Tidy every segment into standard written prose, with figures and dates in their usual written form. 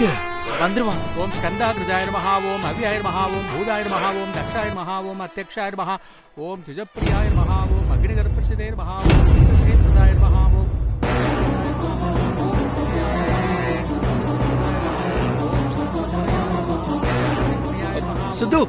எங்க வந்துருவான். ஓம் ஸ்கந்தாகிருதாய நமஹ, ஓம் அவ்யாய நமஹ, ஓம் பூதாய நமஹ, ஓம் தக்ஷாய நமஹ, ஓம் அத்யக்ஷாய நமஹ, ஓம் திஜப்பிரியாய நமஹ, ஓம் அக்னிகர்ப்பசிதே நமஹ, ஓம் ஸ்ரீபிரதாய நமஹ, ஓம் சித்து,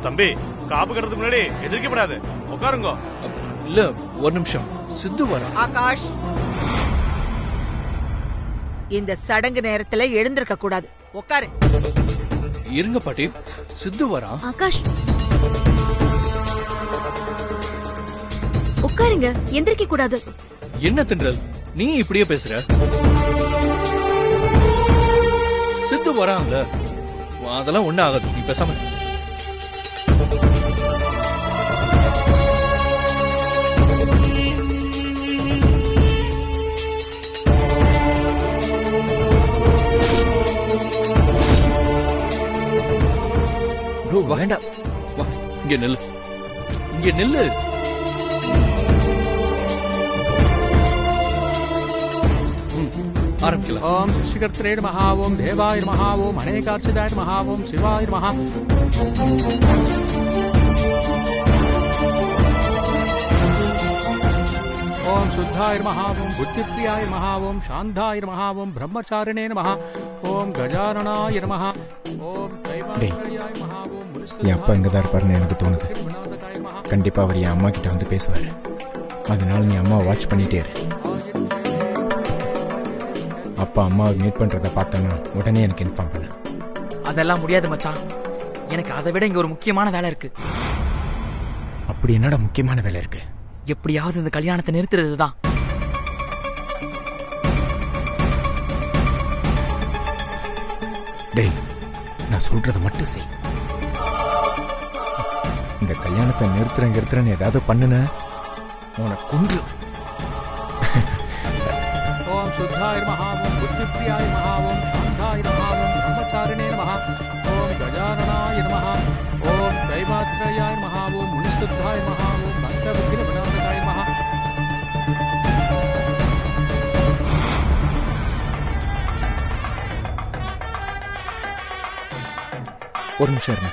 தம்பி, காப்பு கட்டுறதுக்கு முன்னாடி எதிர்க்கப்படாது, உட்காருங்க. இல்ல ஒரு நிமிஷம், சித்து வரா. ஆகாஷ், இந்த சடங்கு நேரத்துல எழுந்திருக்க கூடாது, உட்காரு. இருங்க பாட்டி, சித்து வரா. ஆகாஷ் உட்காருங்க, எந்திரிக்க கூடாது. என்ன தின்றல், நீ இப்படியே பேசுற? சித்து வரான்ல, அதெல்லாம் ஒண்ணு ஆகாது, நீ பேசாம. வேண்டாம், வா இங்க நெல்லு, இங்க நெல்லு. ஆரம்பிக்கலாம். ஓம் சிருஷ்டிகர்த்தரே நமஹ, ஓம் தேவாய நமஹ, ஓம் அநேகார்ச்சிதாய நமஹ, ஓம் சிவாய நமஹ. ஓம் சுத்தாய நமஹ, ஓம் புத்திப்ரியாய நமஹ, ஓம் சாந்தாய நமஹ, ஓம் பிரம்மச்சாரிணே நமஹ, ஓம் கஜானனாய நமஹ, ஓம் தைவாய நமஹ, ஓம் என் அப்பா இங்கதான் இருப்பாருன்னு எனக்கு தோணுது. கண்டிப்பா அவர் என் அம்மா கிட்ட வந்து பேசுவாரு. அதனால நீ அம்மாவை வாட்ச் பண்ணிட்டே இரு. அப்பா அம்மாவை மீட் பண்றத பார்த்தேன்னா உடனே எனக்கு இன்ஃபார்ம் பண்ண. அதெல்லாம் முடியாது மச்சான், எனக்கு அதை விட இங்க ஒரு முக்கியமான வேலை இருக்கு. அப்படி என்னடா முக்கியமான வேலை இருக்கு? எப்படியாவது இந்த கல்யாணத்தை நிறுத்துறதுதான். டேய், நான் சொல்றத மட்டும் செய். இந்த கல்யாணத்தை நிறுத்துறேன்னு ஏதாவது பண்ணுன உனக்கு கொன்று. ஓம் சுத்தாய நமஹ, ஓம் புத்திப்ரியாய நமஹ, ஓம் சாந்தாய நமஹ, ஓம் பிரம்மச்சாரிணே நமஹ, ஓம் கஜானனாய நமஹ, ஓம் தைவாத்ரயாய நமஹ, ஓம் முனிசுத்தாய நமஹ, ஓம் பக்தவிக்ன விநாசகாய நமஹ. ஒரு நிமிஷம் இருங்க.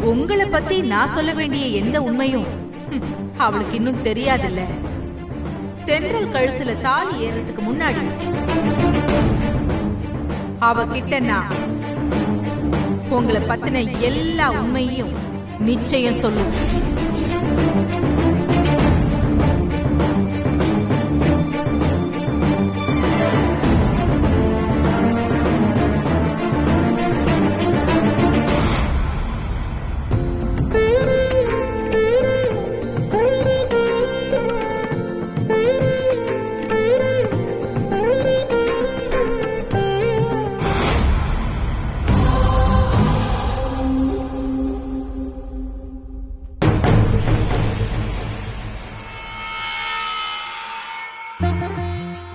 உங்களை பத்தி நான் சொல்ல வேண்டிய எந்த உண்மையும் அவளுக்கு இன்னும் தெரியாதுல்ல. தென்றல் கழுத்துல தாலி ஏறதுக்கு முன்னாடி அவகிட்ட நான் உங்களை பத்தின எல்லா உண்மையும் நிச்சயம் சொல்லுவேன்.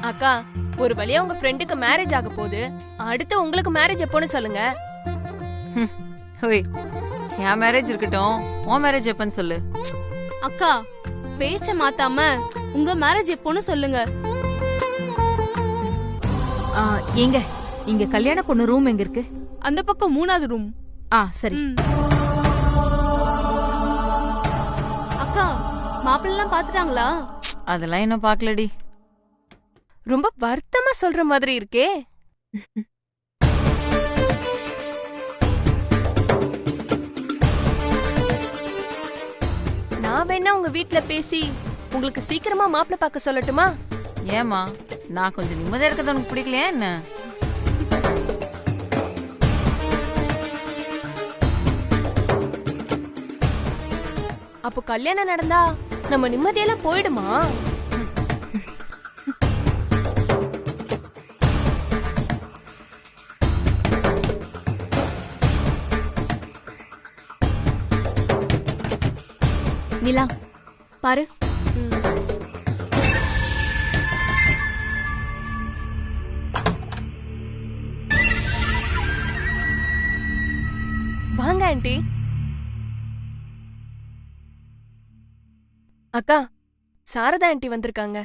அக்கா, ஒரு வழியா உங்க ஃப்ரெண்டுக்கு மேரேஜ் ஆக போகுது. அடுத்து உங்களுக்கு மேரேஜ் எப்போன்னு சொல்லுங்க. ஓய், என் மேரேஜ் இருக்கட்டும், உன் மேரேஜ் எப்பன்னு சொல்லு. அக்கா, பேச்ச மாத்தாம உங்க மேரேஜ் எப்போன்னு சொல்லுங்க. எங்க இங்க கல்யாண பொண்ணு ரூம் எங்க இருக்கு? அந்த பக்கம் 3வது ரூம். சரி. அக்கா, மாப்பிள்ளை எல்லாம் பாத்துட்டாங்களா? அதெல்லாம் இன்னும் பாக்கலடி. ரொம்ப வருத்தமா சொல்ற மாதிரி இருக்கே. நான் வேணா உங்க வீட்ல பேசி உங்களுக்கு சீக்கிரமா மாப்பிள்ளை பார்க்க சொல்லட்டுமா? ஏமா, நான் கொஞ்சம் நிம்மதியா இருக்கிறது உனக்கு பிடிக்கலையா என்ன? அப்போ கல்யாணம் நடந்தா நம்ம நிம்மதியெல்லாம் போயிடுமா? நிலா பாரு. வாங்க ஆண்டி. அக்கா, சாரதா ஆண்டி வந்திருக்காங்க.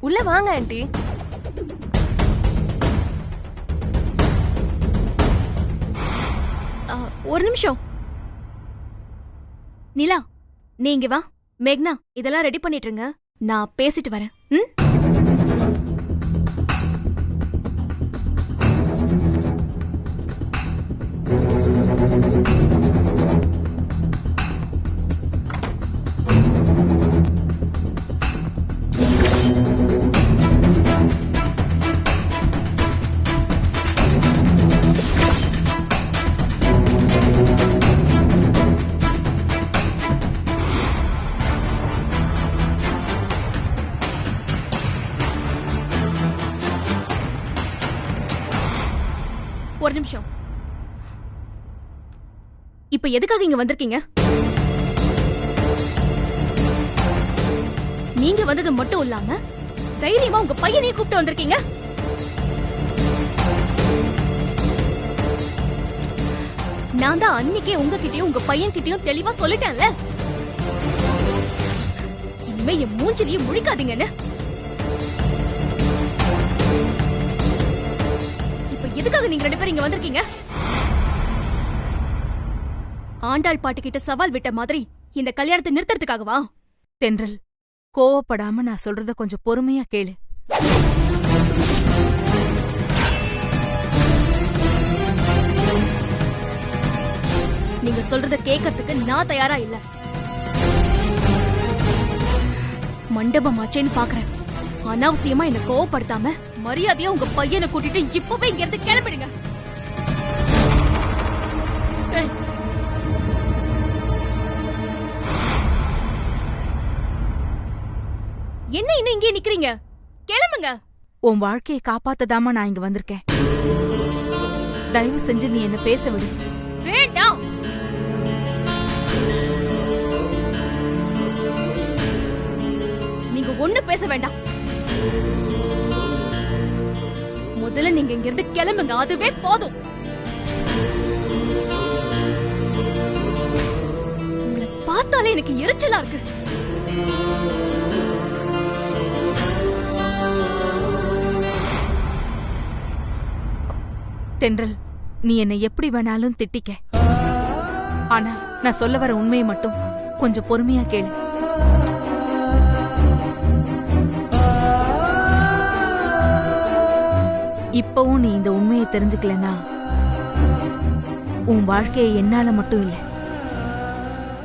உள்ள வாங்க ஆண்டி. ஒரு நிமிஷம் நிலா, நீ இங்க வா. மேக்னா, இதெல்லாம் ரெடி பண்ணிட்டு இருங்க, நான் பேசிட்டு வரேன். ஒரு நிமிஷம். இப்ப எதுக்காக இங்க வந்திருக்கீங்க? நீங்க வந்தது மட்டும் இல்லாம தைரியமா உங்க பையனையும் கூப்பிட்டு வந்திருக்கீங்க. நான் தான் அன்னைக்கே உங்ககிட்டயும் உங்க பையன் கிட்டயும் தெளிவா சொல்லிட்டேன்ல, இனிமே என் மூஞ்சிலையும் முழிக்காதீங்கன்னு. எதுக்காக நீங்க 2 பேரும் இங்க வந்திருக்கீங்க? ஆண்டாள் பாட்டு கிட்ட சவால் விட்ட மாதிரி இந்த கல்யாணத்தை நிறுத்துறதுக்காகவா? தென்றல், கோவப்படாம நான் சொல்றத கொஞ்சம் பொறுமையா கேளு. நீங்க சொல்றத கேட்கறதுக்கு நான் தயாரா இல்ல. மண்டபமாச்சேன்னு பாக்குறேன். அனாவசியமா என்ன கோவப்படுத்தாம மரியாதையா உங்க பையனை கூட்டிட்டு இப்பவே இங்க இருந்து கிளம்பிடுங்க. என்ன இன்னும் இங்கே நிக்கிறீங்க? கிளம்புங்க. உன் வாழ்க்கையை காப்பாத்ததாமா நான் இங்க வந்திருக்கேன். தயவு செஞ்சு நீ என்ன பேச விடு. வேண்டாம். நீங்க ஒண்ணு பேச வேண்டாம். முதல்ல நீங்க இங்க இருந்து கிளம்புங்க, அதுவே போதும். உங்களை பார்த்தாலே எனக்கு எரிச்சலா இருக்கு. தென்றல், நீ என்னை எப்படி வேணாலும் திட்டிக்க. ஆனா நான் சொல்ல வர உண்மையை மட்டும் கொஞ்சம் பொறுமையா கேளு. இப்பவும் நீ இந்த உண்மையை தெரிஞ்சுக்கலனா உன் வாழ்க்கையை என்னால மட்டும் இல்ல,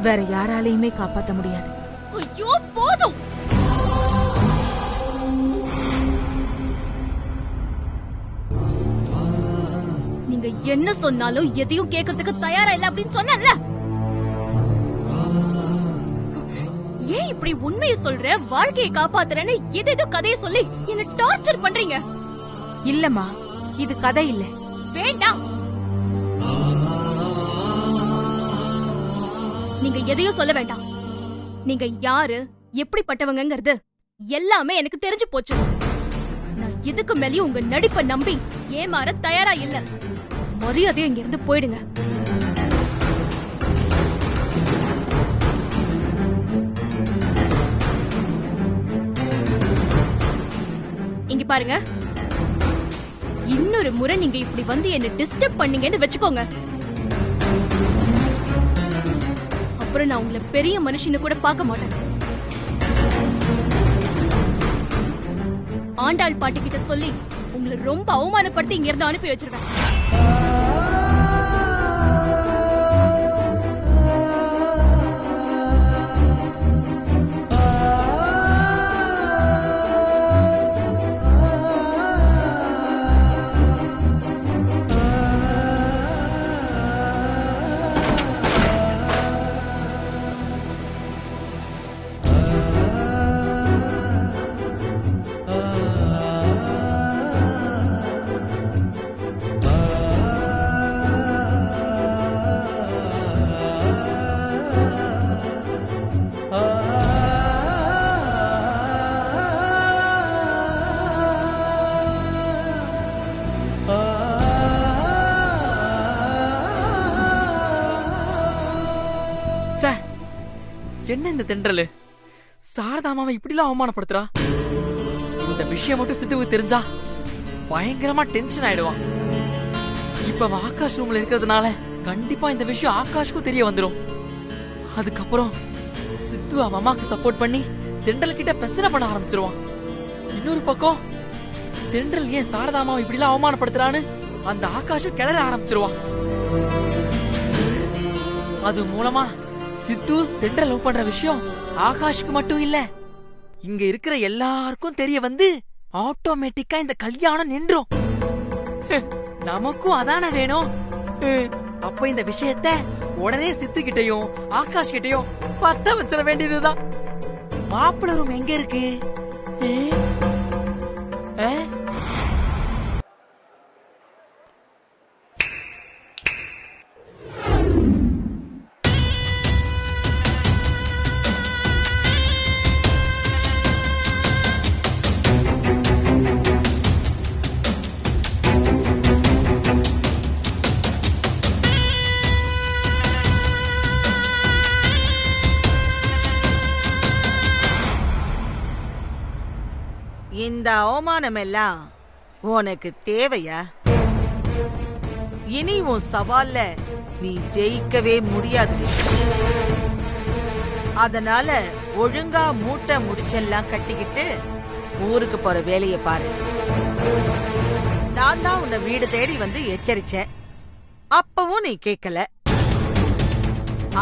வேற யாராலையுமே காப்பாத்த முடியாது. ஐயோ போதும். நீங்க என்ன சொன்னாலும் எதையும் கேட்கறதுக்கு தயாரா இல்ல அப்படின்னு சொன்னல. ஏன் இப்படி உண்மையை சொல்ற, வாழ்க்கையை காப்பாத்துறேன்னு ஏதேதோ கதையை சொல்லி என்ன டார்ச்சர் பண்றீங்க? இல்லம்மா, இது கதை இல்ல. வேண்டாம். நீங்க எதையும் சொல்ல வேண்டாம். நீங்க யாரு, எப்படிப்பட்டவங்கங்கிறது எல்லாமே எனக்கு தெரிஞ்சு போச்சு. நான் இதுக்கு மேலேயும் உங்க நடிப்பை நம்பி ஏமாற தயாரா இல்ல. மரியாதையா இங்க இருந்து போயிடுங்க. இங்க பாருங்க, இன்னொரு முறை நீங்க இப்படி வந்து என்ன டிஸ்டர்ப் பண்ணீங்கன்னு வெச்சுக்கோங்க, இதுக்கப்புறம் நான் உங்களை பெரிய மனுஷன்னு கூட பார்க்க மாட்டேன். ஆண்டாள் பாட்டி கிட்ட சொல்லி உங்களை ரொம்ப அவமானப்படுத்தி இங்க இருந்து அனுப்பி வச்சிருவேன். என்ன இந்த தென்றலு சாரதாமாவை இப்படிலாம் அவமானப்படுத்துறா? இந்த விஷயம் மட்டும் சித்துவுக்கு தெரிஞ்சா பயங்கரமா டென்ஷன் ஆயிடுவான். இப்ப ஆகாஷ் ரூம்ல இருக்கிறதுனால கண்டிப்பா இந்த விஷயம் ஆகாஷ்க்கும் தெரிய வந்துரும். அதுக்கப்புறம் சித்து அவன் அம்மாக்கு சப்போர்ட் பண்ணி தென்றல் கிட்ட பிரச்சனை பண்ண ஆரம்பிச்சிருவான். இன்னொரு பக்கம் தென்றல் ஏன் சாரதாமாவை இப்படிலாம் அவமானப்படுத்துறான்னு அந்த ஆகாஷும் கிளற ஆரம்பிச்சிருவான். அது மூலமா சித்து தென்றல் லவ் பண்ற விஷயம் ஆகாஷ்க்கு மட்டும் இல்ல, இங்க இருக்கிற எல்லாருக்கும் தெரிய வந்து ஆட்டோமேட்டிக்கா இந்த கல்யாணம் நின்றும். நமக்கும் அதான வேணும். அப்ப இந்த விஷயத்த உடனே சித்து கிட்டையும் ஆகாஷ் கிட்டையும் பத்த வச்சிட வேண்டியதுதான். மாப்பிள்ளை ரூம் எங்க இருக்கு? இந்த அவமானம் எல்லாம் உனக்கு தேவையா? இனி உன் சவால்ல நீ ஜெயிக்கவே முடியாது. அதனால ஒழுங்கா மூட்டை முடிச்செல்லாம் கட்டிக்கிட்டு ஊருக்கு போற வேலையை பாரு. நான் தான் உன்னை வீடு தேடி வந்து எச்சரிச்சேன், அப்பவும் நீ கேட்கல.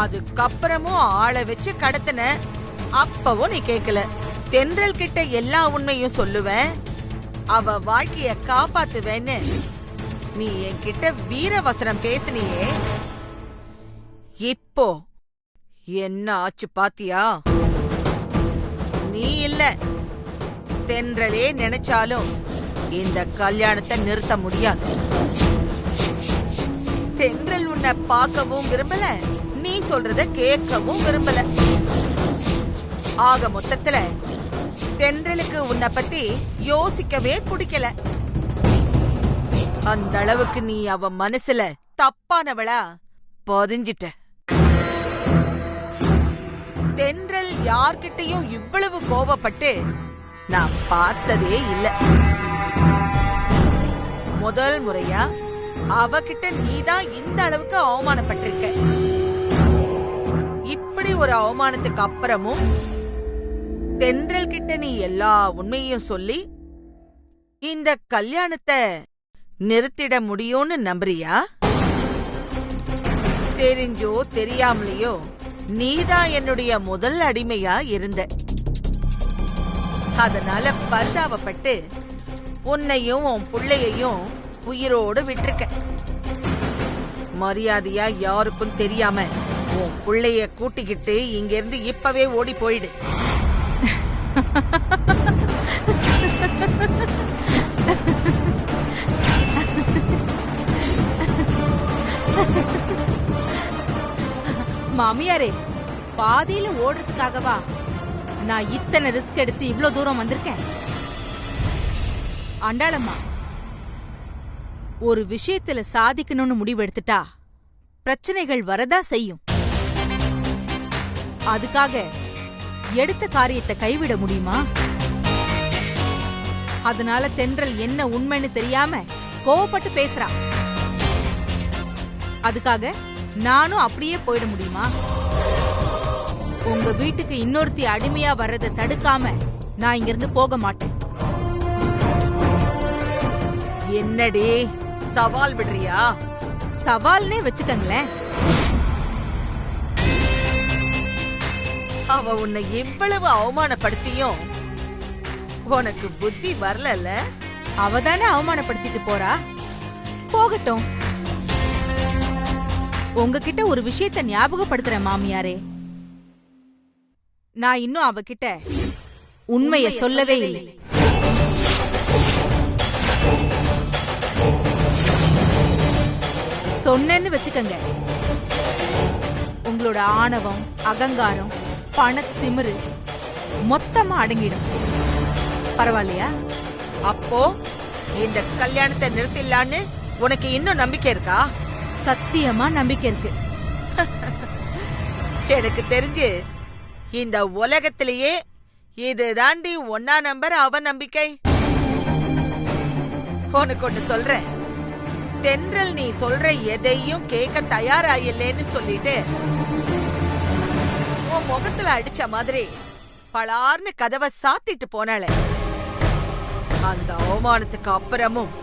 அதுக்கப்புறமும் ஆளை வச்சு கடத்தின, அப்பவும் நீ கேட்கல. தென்றல் கிட்ட எல்லா உண்மையும் சொல்லுவேன், அவ வாழ்க்கைய காப்பாத்துவேன்னு நீ என்கிட்ட வீரவசனம் பேசினியே, இப்போ என்ன ஆச்சு பாத்தியா? நீ இல்ல, தென்றலே நினைச்சாலும் இந்த கல்யாணத்தை நிறுத்த முடியாது. தென்றல் உன்னை பார்க்கவும் விரும்பல, நீ சொல்றத கேட்கவும் விரும்பல. ஆக மொத்தத்துல தென்றலுக்கு உன்னை பத்தி யோசிக்கவே பிடிக்கல. அந்த அளவுக்கு நீ அவ மனசுல தப்பானவளா பதிஞ்சிட்ட. தென்றல் யார்கிட்டயும் இவ்வளவு கோபப்பட்டு நான் பார்த்ததே இல்ல. முதல் முறையா அவகிட்ட நீதான் இந்த அளவுக்கு அவமானப்பட்டிருக்க. இப்படி ஒரு அவமானத்துக்கு அப்புறமும் தென்றல் கிட்ட நீ எல்லா உண்மையும் சொல்லி இந்த கல்யாணத்தை நிறுத்திட முடியும்னு நம்புறியா? தெரிஞ்சோ தெரியாமலையோ நீதான் என்னுடைய முதல் அடிமையா இருந்த. அதனால பரிதாபப்பட்டு உன்னையும் உன் புள்ளையையும் உயிரோடு விட்டிருக்க. மரியாதையா யாருக்கும் தெரியாம உன் புள்ளைய கூட்டிக்கிட்டு இங்க இருந்து இப்பவே ஓடி போயிடு. மாமியாரே, பாதியில ஓடுறதுக்காகவா நான் இத்தனை ரிஸ்க் எடுத்து இவ்ளோ தூரம் வந்திருக்கேன்? ஆண்டாளம்மா, ஒரு விஷயத்துல சாதிக்கணும்னு முடிவெடுத்துட்டா பிரச்சனைகள் வரதா செய்யும். அதுக்காக எடுத்த காரியத்தை கைவிட முடியுமா? அதனால தென்றல் என்ன உண்மைன்னு தெரியாம கோவப்பட்டு பேசுறா. அதுக்காக நானும் அப்படியே போயிட முடியுமா? உங்க வீட்டுக்கு இன்னொருத்தி அடிமையா வர்றதை தடுக்காம நான் இங்கிருந்து போக மாட்டேன். என்னடி சவால் விடுறியா? சவால்னே வச்சுக்கங்களேன். அவ உன்னை இவ்வளவு அவமானப்படுத்தியும் உனக்கு புத்தி வரல. அவதானே அவமானப்படுத்திட்டு போறா, போகட்டும். உங்ககிட்ட ஒரு விஷயத்த ஞாபகப்படுத்துறேன் மாமியாரே. நான் இன்னும் அவகிட்ட உண்மைய சொல்லவே இல்லை. சொன்னேன்னு வச்சுக்கங்க, உங்களோட ஆணவம், அகங்காரம், பணத்திமிரு மொத்தமா அடங்கிடும். பரவாயில்லையா? அப்போ இந்த கல்யாணத்தை நிறுத்திடலான்னு உனக்கு இன்னும் நம்பிக்கை இருக்கா? சத்தியமா நம்பிக்கை இருக்கு. எனக்கு தெரிஞ்சு இந்த உலகத்திலேயே இது தாண்டி ஒன்னா நம்பர் அவ நம்பிக்கை. உனக்கு ஒண்ணு சொல்றேன், தென்றல் நீ சொல்ற எதையும் கேட்க தயாராயில்லேன்னு சொல்லிட்டு உன் முகத்துல அடிச்ச மாதிரி பலார்னு கதவை சாத்திட்டு போனாளே, அந்த அவமானத்துக்கு அப்புறமும்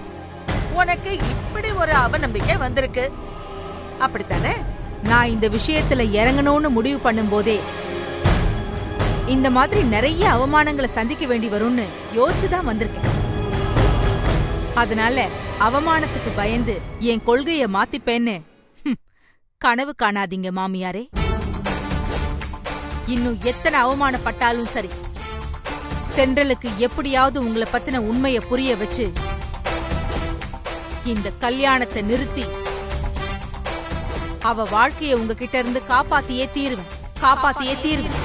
உனக்கு இப்படி ஒரு அவநம்பிக்கை வந்திருக்கு, அப்படித்தானே? நான் இந்த விஷயத்துல இறங்கணும்னு முடிவு பண்ணும் போதே இந்த மாதிரி நிறைய அவமானங்களை சந்திக்க வேண்டி வரும்னு யோசிச்சுதான் வந்திருக்கேன். அதனால அவமானத்துக்கு பயந்து என் கொள்கைய மாத்திப்பேன்னு கனவு காணாதீங்க மாமியாரே. இன்னும் எத்தனை அவமானப்பட்டாலும் சரி, தென்றலுக்கு எப்படியாவது உங்களை பத்தின உண்மையை புரிய வச்சு இந்த கல்யாணத்தை நிறுத்தி அவ வாழ்க்கையை உங்ககிட்ட இருந்து காப்பாத்தியே தீருவேன்.